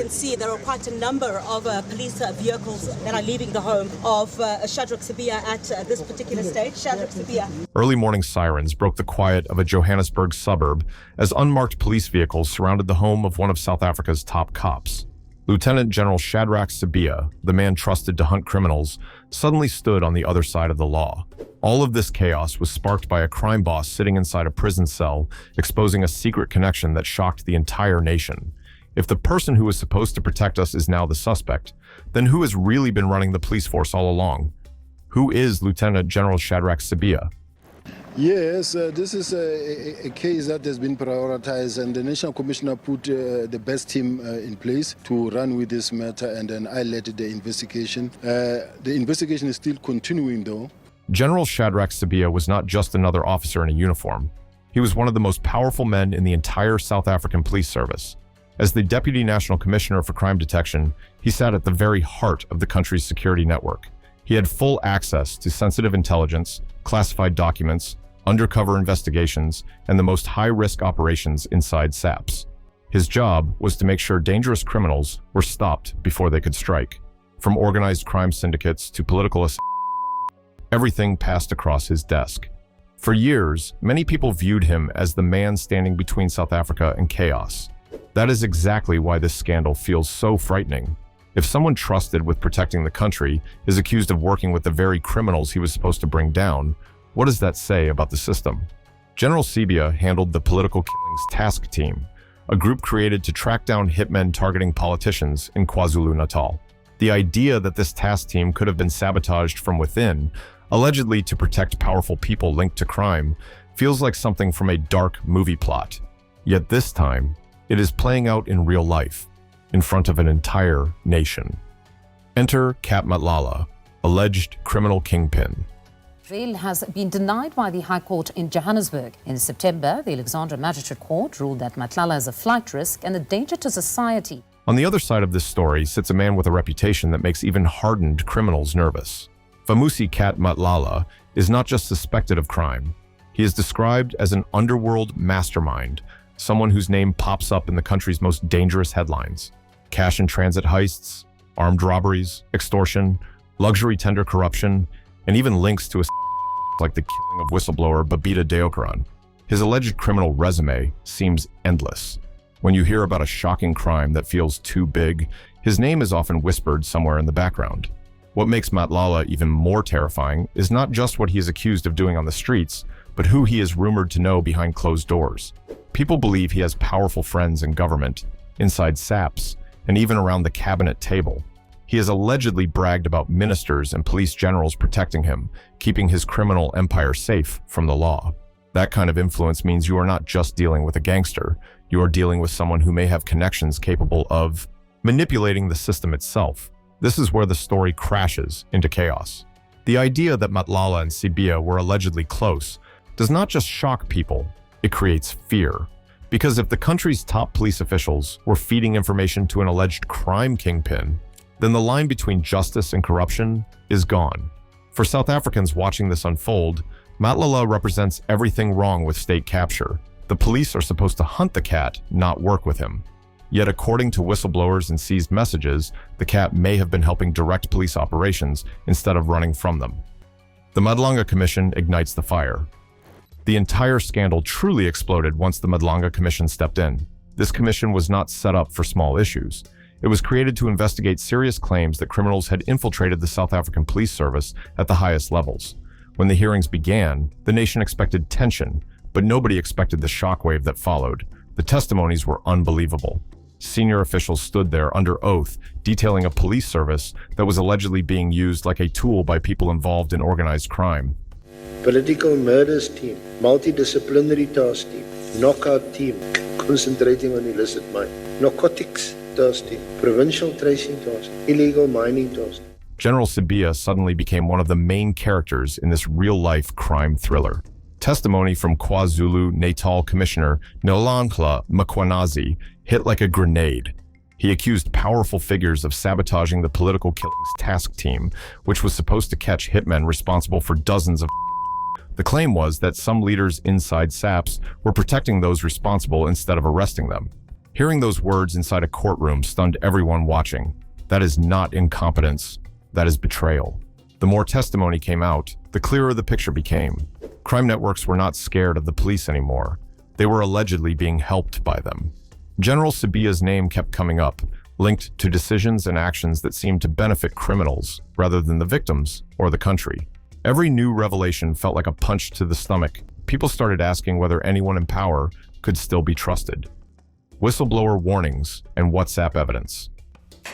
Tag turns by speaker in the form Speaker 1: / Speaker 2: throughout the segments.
Speaker 1: can see, there are quite a number of police vehicles that are leaving the home of Shadrack Sibiya at this particular stage. Shadrack Sibiya.
Speaker 2: Early morning sirens broke the quiet of a Johannesburg suburb as unmarked police vehicles surrounded the home of one of South Africa's top cops. Lieutenant General Shadrack Sibiya, the man trusted to hunt criminals, suddenly stood on the other side of the law. All of this chaos was sparked by a crime boss sitting inside a prison cell, exposing a secret connection that shocked the entire nation. If the person who was supposed to protect us is now the suspect, then who has really been running the police force all along? Who is Lieutenant General Shadrack Sibiya?
Speaker 3: Yes, this is a case that has been prioritized, and the National Commissioner put the best team in place to run with this matter, and then I led the investigation. The investigation is still continuing, though.
Speaker 2: General Shadrack Sibiya was not just another officer in a uniform. He was one of the most powerful men in the entire South African police service. As the Deputy National Commissioner for Crime Detection, he sat at the very heart of the country's security network. He had full access to sensitive intelligence, classified documents, undercover investigations, and the most high-risk operations inside SAPS. His job was to make sure dangerous criminals were stopped before they could strike. From organized crime syndicates to political everything passed across his desk. For years, many people viewed him as the man standing between South Africa and chaos. That is exactly why this scandal feels so frightening. If someone trusted with protecting the country is accused of working with the very criminals he was supposed to bring down, what does that say about the system? General Sibiya handled the Political Killings Task Team, a group created to track down hitmen targeting politicians in KwaZulu-Natal. The idea that this task team could have been sabotaged from within, allegedly to protect powerful people linked to crime, feels like something from a dark movie plot. Yet this time, it is playing out in real life, in front of an entire nation. Enter Cap Matlala, alleged criminal kingpin.
Speaker 4: Bail has been denied by the High Court in Johannesburg. In September, the Alexandra Magistrate Court ruled that Matlala is a flight risk and a danger to society.
Speaker 2: On the other side of this story sits a man with a reputation that makes even hardened criminals nervous. Famusi Cat Matlala is not just suspected of crime. He is described as an underworld mastermind, someone whose name pops up in the country's most dangerous headlines. Cash and transit heists, armed robberies, extortion, luxury tender corruption, and even links to a like the killing of whistleblower Babita Deokaran. His alleged criminal resume seems endless. When you hear about a shocking crime that feels too big, his name is often whispered somewhere in the background. What makes Matlala even more terrifying is not just what he is accused of doing on the streets, but who he is rumored to know behind closed doors. People believe he has powerful friends in government, inside SAPS, and even around the cabinet table. He has allegedly bragged about ministers and police generals protecting him, keeping his criminal empire safe from the law. That kind of influence means you are not just dealing with a gangster, you are dealing with someone who may have connections capable of manipulating the system itself. This is where the story crashes into chaos. The idea that Matlala and Sibiya were allegedly close does not just shock people, it creates fear. Because if the country's top police officials were feeding information to an alleged crime kingpin, then the line between justice and corruption is gone. For South Africans watching this unfold, Matlala represents everything wrong with state capture. The police are supposed to hunt the cat, not work with him. Yet according to whistleblowers and seized messages, the cat may have been helping direct police operations instead of running from them. The Matlala Commission ignites the fire. The entire scandal truly exploded once the Matlala Commission stepped in. This commission was not set up for small issues. It was created to investigate serious claims that criminals had infiltrated the South African police service at the highest levels. When the hearings began, the nation expected tension, but nobody expected the shockwave that followed. The testimonies were unbelievable. Senior officials stood there under oath, detailing a police service that was allegedly being used like a tool by people involved in organized crime.
Speaker 5: Political murders team, multidisciplinary task team, knockout team, concentrating on illicit mine, narcotics task team, provincial tracing task, illegal mining task.
Speaker 2: General Sibiya suddenly became one of the main characters in this real-life crime thriller. Testimony from KwaZulu-Natal Commissioner Matlala Mkhwanazi hit like a grenade. He accused powerful figures of sabotaging the Political Killings Task Team, which was supposed to catch hitmen responsible for dozens of. The claim was that some leaders inside SAPS were protecting those responsible instead of arresting them. Hearing those words inside a courtroom stunned everyone watching. That is not incompetence, that is betrayal. The more testimony came out, the clearer the picture became. Crime networks were not scared of the police anymore. They were allegedly being helped by them. General Sibiya's name kept coming up, linked to decisions and actions that seemed to benefit criminals rather than the victims or the country. Every new revelation felt like a punch to the stomach. People started asking whether anyone in power could still be trusted. Whistleblower warnings and WhatsApp evidence.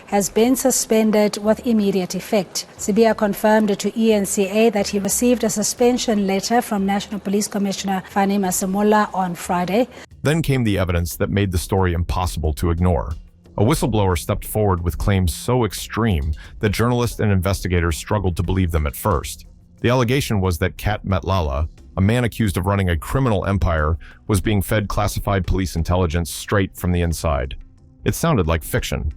Speaker 6: Has been suspended with immediate effect. Sibiya confirmed to ENCA that he received a suspension letter from National Police Commissioner Fani Masemola on Friday.
Speaker 2: Then came the evidence that made the story impossible to ignore. A whistleblower stepped forward with claims so extreme that journalists and investigators struggled to believe them at first. The allegation was that Kat Matlala, a man accused of running a criminal empire, was being fed classified police intelligence straight from the inside. It sounded like fiction.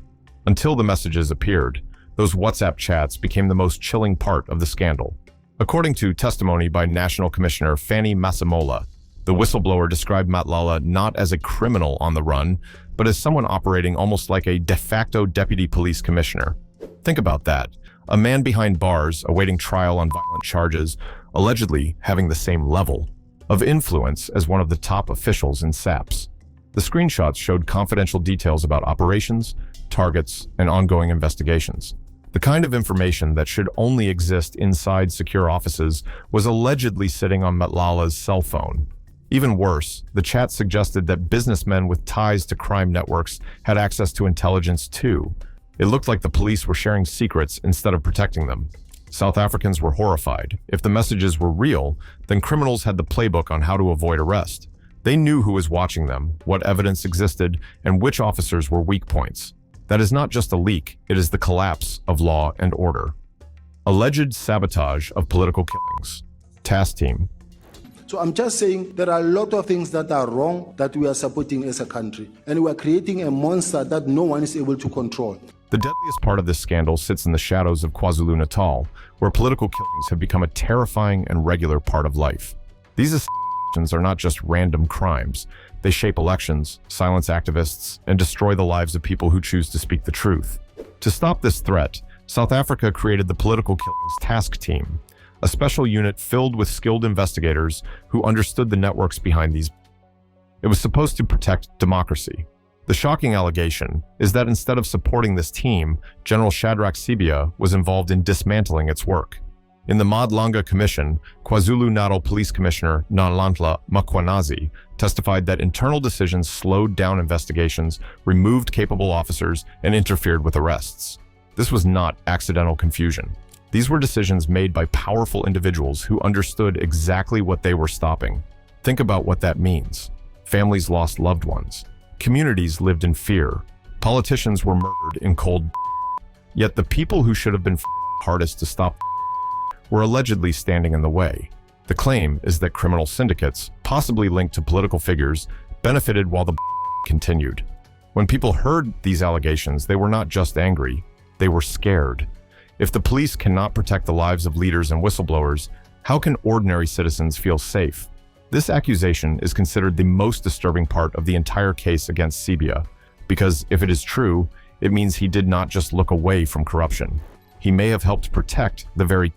Speaker 2: Until the messages appeared, those WhatsApp chats became the most chilling part of the scandal. According to testimony by National Commissioner Fani Masemola, the whistleblower described Matlala not as a criminal on the run, but as someone operating almost like a de facto deputy police commissioner. Think about that. A man behind bars awaiting trial on violent charges, allegedly having the same level of influence as one of the top officials in SAPS. The screenshots showed confidential details about operations, targets, and ongoing investigations. The kind of information that should only exist inside secure offices was allegedly sitting on Matlala's cell phone. Even worse, the chat suggested that businessmen with ties to crime networks had access to intelligence too. It looked like the police were sharing secrets instead of protecting them. South Africans were horrified. If the messages were real, then criminals had the playbook on how to avoid arrest. They knew who was watching them, what evidence existed, and which officers were weak points. That is not just a leak, it is the collapse of law and order. Alleged sabotage of political killings. Task team.
Speaker 3: So I'm just saying there are a lot of things that are wrong that we are supporting as a country. And we are creating a monster that no one is able to control.
Speaker 2: The deadliest part of this scandal sits in the shadows of KwaZulu-Natal, where political killings have become a terrifying and regular part of life. These assassinations are not just random crimes. They shape elections, silence activists, and destroy the lives of people who choose to speak the truth. To stop this threat, South Africa created the Political Killings Task Team, a special unit filled with skilled investigators who understood the networks behind these. It was supposed to protect democracy. The shocking allegation is that instead of supporting this team, General Shadrack Sibiya was involved in dismantling its work. In the Matlala Commission, KwaZulu-Natal Police Commissioner Matlala Mkhwanazi testified that internal decisions slowed down investigations, removed capable officers, and interfered with arrests. This was not accidental confusion. These were decisions made by powerful individuals who understood exactly what they were stopping. Think about what that means. Families lost loved ones. Communities lived in fear. Politicians were murdered in cold. Yet the people who should have been hardest to stop were allegedly standing in the way. The claim is that criminal syndicates, possibly linked to political figures, benefited while the continued. When people heard these allegations, they were not just angry, they were scared. If the police cannot protect the lives of leaders and whistleblowers, how can ordinary citizens feel safe? This accusation is considered the most disturbing part of the entire case against Sibiya, because if it is true, it means he did not just look away from corruption. He may have helped protect the very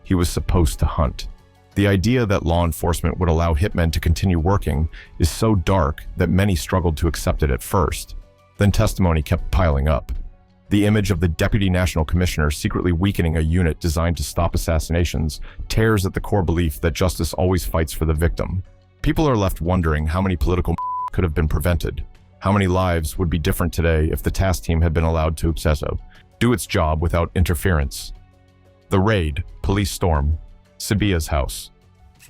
Speaker 2: he was supposed to hunt. The idea that law enforcement would allow hitmen to continue working is so dark that many struggled to accept it at first. Then testimony kept piling up. The image of the Deputy National Commissioner secretly weakening a unit designed to stop assassinations tears at the core belief that justice always fights for the victim. People are left wondering how many political could have been prevented. How many lives would be different today if the task team had been allowed to do its job without interference. The raid, police storm, Sibiya's house.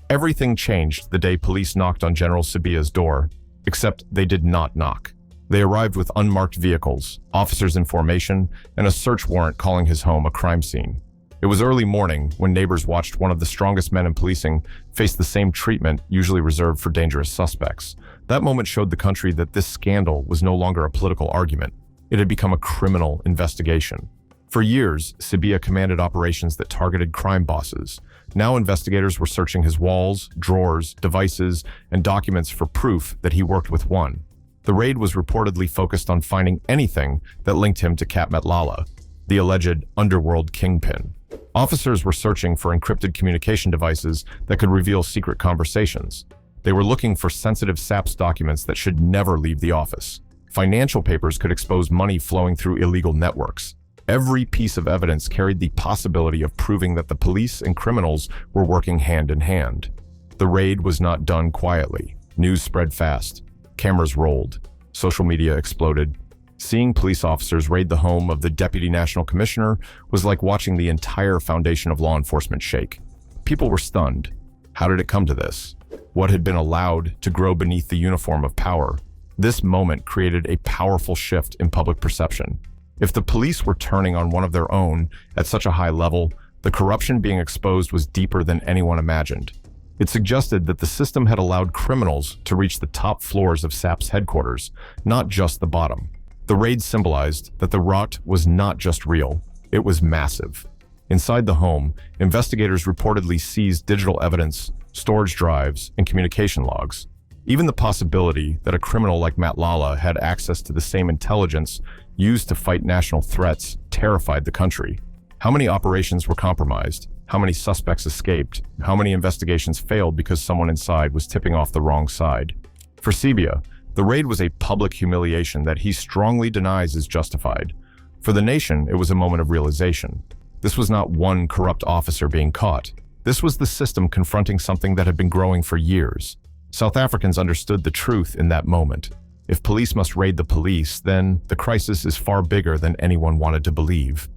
Speaker 2: Everything changed the day police knocked on General Sibiya's door, except they did not knock. They arrived with unmarked vehicles, officers in formation, and a search warrant calling his home a crime scene. It was early morning when neighbors watched one of the strongest men in policing face the same treatment usually reserved for dangerous suspects. That moment showed the country that this scandal was no longer a political argument. It had become a criminal investigation. For years, Sibiya commanded operations that targeted crime bosses. Now investigators were searching his walls, drawers, devices, and documents for proof that he worked with one. The raid was reportedly focused on finding anything that linked him to Cat Matlala, the alleged underworld kingpin. Officers were searching for encrypted communication devices that could reveal secret conversations. They were looking for sensitive SAPS documents that should never leave the office. Financial papers could expose money flowing through illegal networks. Every piece of evidence carried the possibility of proving that the police and criminals were working hand in hand. The raid was not done quietly. News spread fast. Cameras rolled. Social media exploded. Seeing police officers raid the home of the Deputy National Commissioner was like watching the entire foundation of law enforcement shake. People were stunned. How did it come to this? What had been allowed to grow beneath the uniform of power? This moment created a powerful shift in public perception. If the police were turning on one of their own at such a high level, the corruption being exposed was deeper than anyone imagined. It suggested that the system had allowed criminals to reach the top floors of SAPS headquarters, not just the bottom. The raid symbolized that the rot was not just real, it was massive. Inside the home, investigators reportedly seized digital evidence, storage drives, and communication logs. Even the possibility that a criminal like Matlala had access to the same intelligence used to fight national threats terrified the country. How many operations were compromised? How many suspects escaped? How many investigations failed because someone inside was tipping off the wrong side? For Sibiya, the raid was a public humiliation that he strongly denies is justified. For the nation, it was a moment of realization. This was not one corrupt officer being caught. This was the system confronting something that had been growing for years. South Africans understood the truth in that moment. If police must raid the police, then the crisis is far bigger than anyone wanted to believe.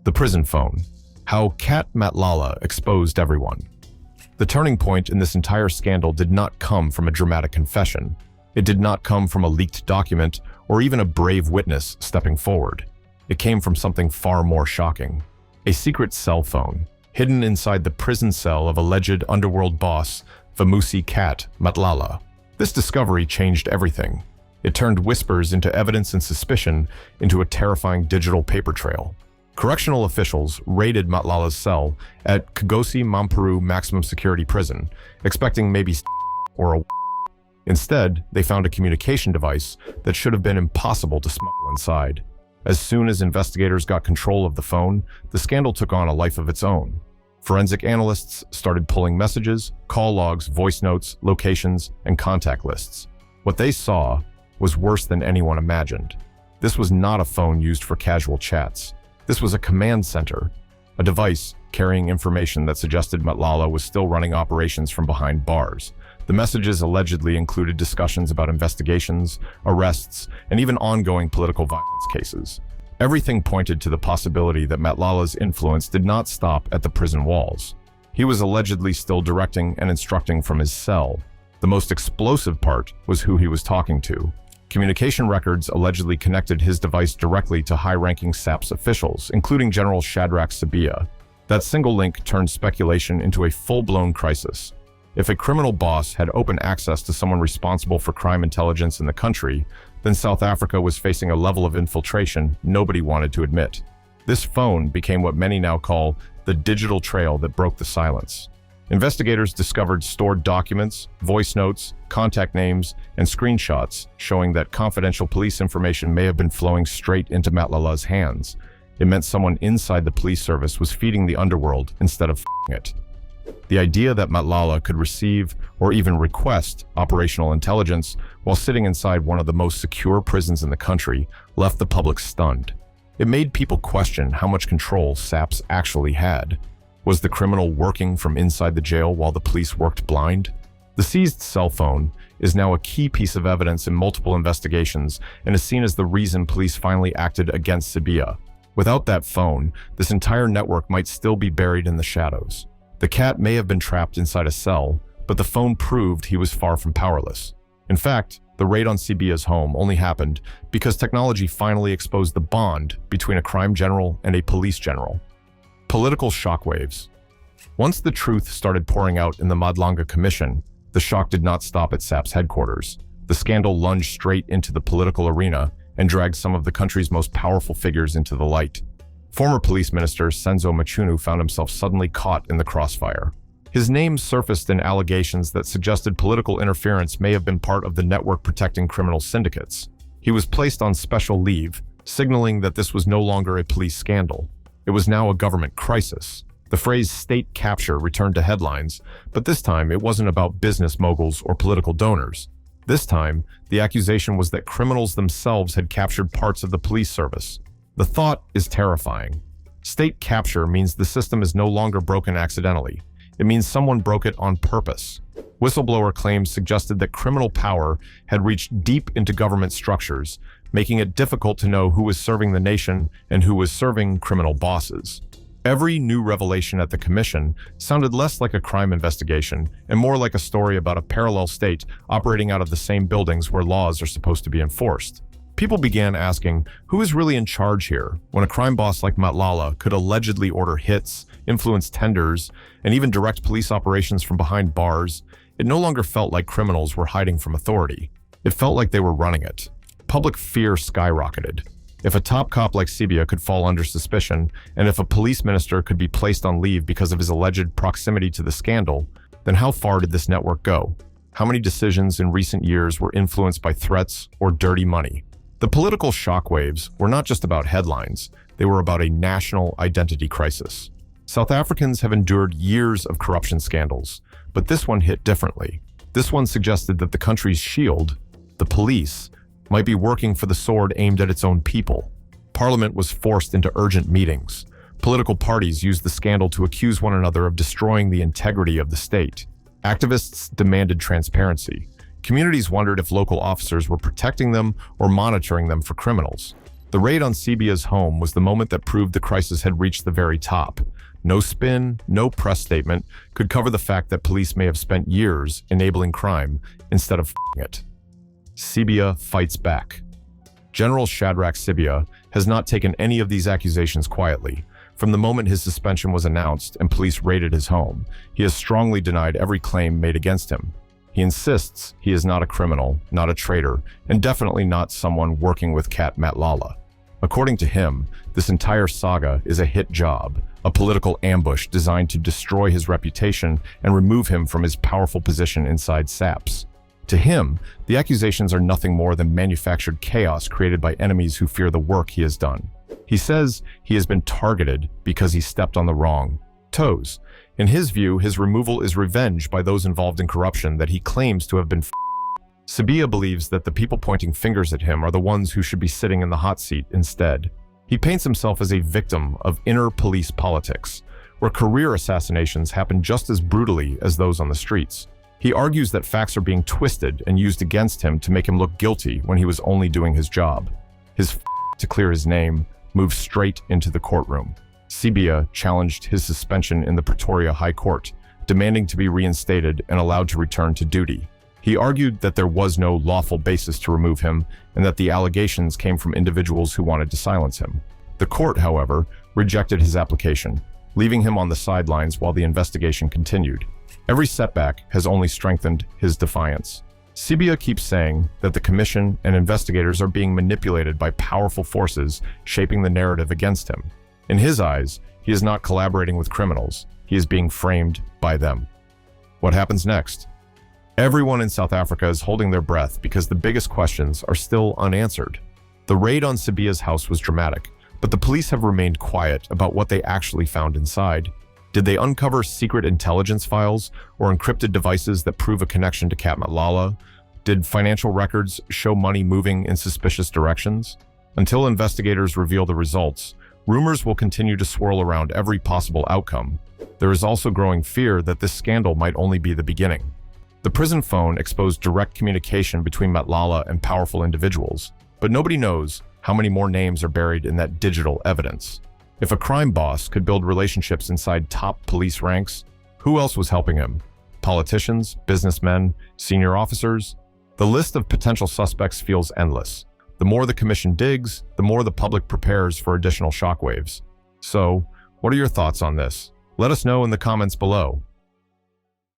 Speaker 2: The prison phone. How Cat Matlala exposed everyone. The turning point in this entire scandal did not come from a dramatic confession. It did not come from a leaked document or even a brave witness stepping forward. It came from something far more shocking. A secret cell phone, hidden inside the prison cell of alleged underworld boss Vamusi Cat Matlala. This discovery changed everything. It turned whispers into evidence and suspicion into a terrifying digital paper trail. Correctional officials raided Matlala's cell at Kagosi Mampuru Maximum Security Prison, expecting maybe or a. Instead, they found a communication device that should have been impossible to smuggle inside. As soon as investigators got control of the phone, the scandal took on a life of its own. Forensic analysts started pulling messages, call logs, voice notes, locations, and contact lists. What they saw was worse than anyone imagined. This was not a phone used for casual chats. This was a command center, a device carrying information that suggested Matlala was still running operations from behind bars. The messages allegedly included discussions about investigations, arrests, and even ongoing political violence cases. Everything pointed to the possibility that Matlala's influence did not stop at the prison walls. He was allegedly still directing and instructing from his cell. The most explosive part was who he was talking to. Communication records allegedly connected his device directly to high-ranking SAPS officials, including General Shadrack Sibiya. That single link turned speculation into a full-blown crisis. If a criminal boss had open access to someone responsible for crime intelligence in the country, then South Africa was facing a level of infiltration nobody wanted to admit. This phone became what many now call the digital trail that broke the silence. Investigators discovered stored documents, voice notes, contact names, and screenshots showing that confidential police information may have been flowing straight into Matlala's hands. It meant someone inside the police service was feeding the underworld instead of f***ing it. The idea that Matlala could receive or even request operational intelligence while sitting inside one of the most secure prisons in the country left the public stunned. It made people question how much control SAPS actually had. Was the criminal working from inside the jail while the police worked blind? The seized cell phone is now a key piece of evidence in multiple investigations and is seen as the reason police finally acted against Sibiya. Without that phone, this entire network might still be buried in the shadows. The cat may have been trapped inside a cell, but the phone proved he was far from powerless. In fact, the raid on Sibiya's home only happened because technology finally exposed the bond between a crime general and a police general. Political shockwaves. Once the truth started pouring out in the Madlanga Commission, the shock did not stop at SAPS headquarters. The scandal lunged straight into the political arena and dragged some of the country's most powerful figures into the light. Former police minister Senzo Machunu found himself suddenly caught in the crossfire. His name surfaced in allegations that suggested political interference may have been part of the network protecting criminal syndicates. He was placed on special leave, signaling that this was no longer a police scandal. It was now a government crisis. The phrase state capture returned to headlines, but this time it wasn't about business moguls or political donors. This time, the accusation was that criminals themselves had captured parts of the police service. The thought is terrifying. State capture means the system is no longer broken accidentally. It means someone broke it on purpose. Whistleblower claims suggested that criminal power had reached deep into government structures, making it difficult to know who was serving the nation and who was serving criminal bosses. Every new revelation at the commission sounded less like a crime investigation and more like a story about a parallel state operating out of the same buildings where laws are supposed to be enforced. People began asking, who is really in charge here, when a crime boss like Matlala could allegedly order hits, influence tenders, and even direct police operations from behind bars? It no longer felt like criminals were hiding from authority. It felt like they were running it. Public fear skyrocketed. If a top cop like Sibiya could fall under suspicion, and if a police minister could be placed on leave because of his alleged proximity to the scandal, then how far did this network go? How many decisions in recent years were influenced by threats or dirty money? The political shockwaves were not just about headlines, they were about a national identity crisis. South Africans have endured years of corruption scandals, but this one hit differently. This one suggested that the country's shield, the police, might be working for the sword aimed at its own people. Parliament was forced into urgent meetings. Political parties used the scandal to accuse one another of destroying the integrity of the state. Activists demanded transparency. Communities wondered if local officers were protecting them or monitoring them for criminals. The raid on Sibiya's home was the moment that proved the crisis had reached the very top. No spin, no press statement could cover the fact that police may have spent years enabling crime instead of f***ing it. Sibiya fights back. General Shadrack Sibiya has not taken any of these accusations quietly. From the moment his suspension was announced and police raided his home, he has strongly denied every claim made against him. He insists he is not a criminal, not a traitor, and definitely not someone working with Cat Matlala. According to him, this entire saga is a hit job, a political ambush designed to destroy his reputation and remove him from his powerful position inside SAPS. To him, the accusations are nothing more than manufactured chaos created by enemies who fear the work he has done. He says he has been targeted because he stepped on the wrong toes. In his view, his removal is revenge by those involved in corruption that he claims to have been Sibiya believes that the people pointing fingers at him are the ones who should be sitting in the hot seat instead. He paints himself as a victim of inner police politics, where career assassinations happen just as brutally as those on the streets. He argues that facts are being twisted and used against him to make him look guilty when he was only doing his job. His to clear his name moved straight into the courtroom. Sibiya challenged his suspension in the Pretoria High Court, demanding to be reinstated and allowed to return to duty. He argued that there was no lawful basis to remove him and that the allegations came from individuals who wanted to silence him. The court, however, rejected his application, leaving him on the sidelines while the investigation continued. Every setback has only strengthened his defiance. Sibiya keeps saying that the commission and investigators are being manipulated by powerful forces shaping the narrative against him. In his eyes, he is not collaborating with criminals. He is being framed by them. What happens next? Everyone in South Africa is holding their breath because the biggest questions are still unanswered. The raid on Sibiya's house was dramatic, but the police have remained quiet about what they actually found inside. Did they uncover secret intelligence files or encrypted devices that prove a connection to Cat Matlala? Did financial records show money moving in suspicious directions? Until investigators reveal the results, rumors will continue to swirl around every possible outcome. There is also growing fear that this scandal might only be the beginning. The prison phone exposed direct communication between Matlala and powerful individuals, but nobody knows how many more names are buried in that digital evidence. If a crime boss could build relationships inside top police ranks, who else was helping him? Politicians, businessmen, senior officers? The list of potential suspects feels endless. The more the commission digs, the more the public prepares for additional shockwaves. So, what are your thoughts on this? Let us know in the comments below.